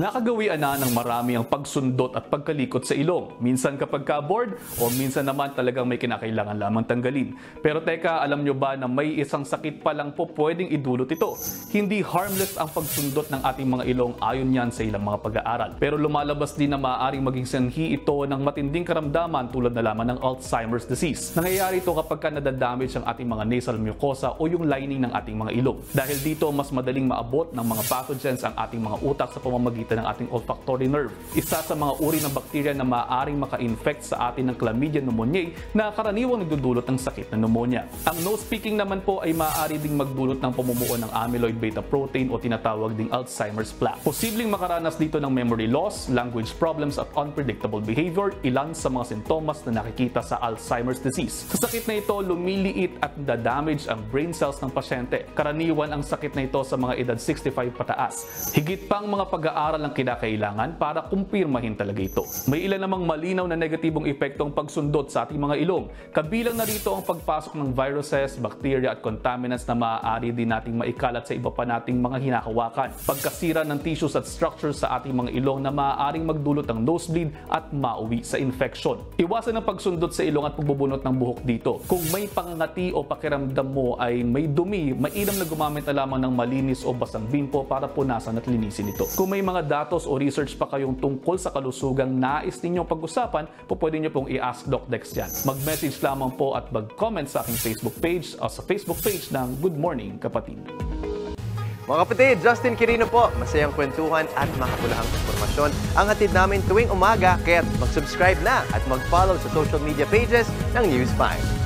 Nakagawian na ng marami ang pagsundot at pagkalikot sa ilong. Minsan kapag ka-bored o minsan naman talagang may kinakailangan lamang tanggalin. Pero teka, alam nyo ba na may isang sakit pa lang po pwedeng idulot ito? Hindi harmless ang pagsundot ng ating mga ilong ayon yan sa ilang mga pag-aaral. Pero lumalabas din na maaaring maging sanhi ito ng matinding karamdaman tulad na lamang ng Alzheimer's disease. Nangyayari ito kapag ka nadadamage ang ating mga nasal mucosa o yung lining ng ating mga ilong. Dahil dito, mas madaling maabot ng mga pathogens ang ating mga utak sa pamamagitan ng ating olfactory nerve. Isa sa mga uri ng bakterya na maaaring maka-infect sa atin ng Chlamydia pneumoniae na karaniwang nagdudulot ng sakit na pneumonia. Ang nose picking naman po ay maaari ding magdulot ng pamumuo ng amyloid beta protein o tinatawag ding Alzheimer's plaque. Posibleng makaranas dito ng memory loss, language problems at unpredictable behavior, ilan sa mga sintomas na nakikita sa Alzheimer's disease. Sa sakit na ito, lumiliit at nadamage ang brain cells ng pasyente. Karaniwan ang sakit na ito sa mga edad 65 pataas. Higit pang mga pag-aaral ang kinakailangan para kumpirmahin talaga ito. May ilan namang malinaw na negatibong epektong pagsundot sa ating mga ilong. Kabilang na rito ang pagpasok ng viruses, bacteria at contaminants na maaari din nating maikalat sa iba pa nating mga hinahawakan. Pagkasira ng tissues at structures sa ating mga ilong na maaaring magdulot ng nosebleed at mauwi sa infection. Iwasan ang pagsundot sa ilong at pagbubunot ng buhok dito. Kung may pangangati o pakiramdam mo ay may dumi, mainam na gumamit na lamang ng malinis o basang bimpo para punasan at linisin ito. Kung may mga datos o research pa kayong tungkol sa kalusugang nais ninyong pag-usapan, pwede nyo pong i-ask Doc Dex dyan. Mag-message lamang po at mag-comment sa aking Facebook page o sa Facebook page ng Good Morning Kapatid. Mga kapatid, Justin Quirino po. Masayang kwentuhan at makapulahang informasyon ang hatid namin tuwing umaga. Kaya mag-subscribe na at mag-follow sa social media pages ng News 5.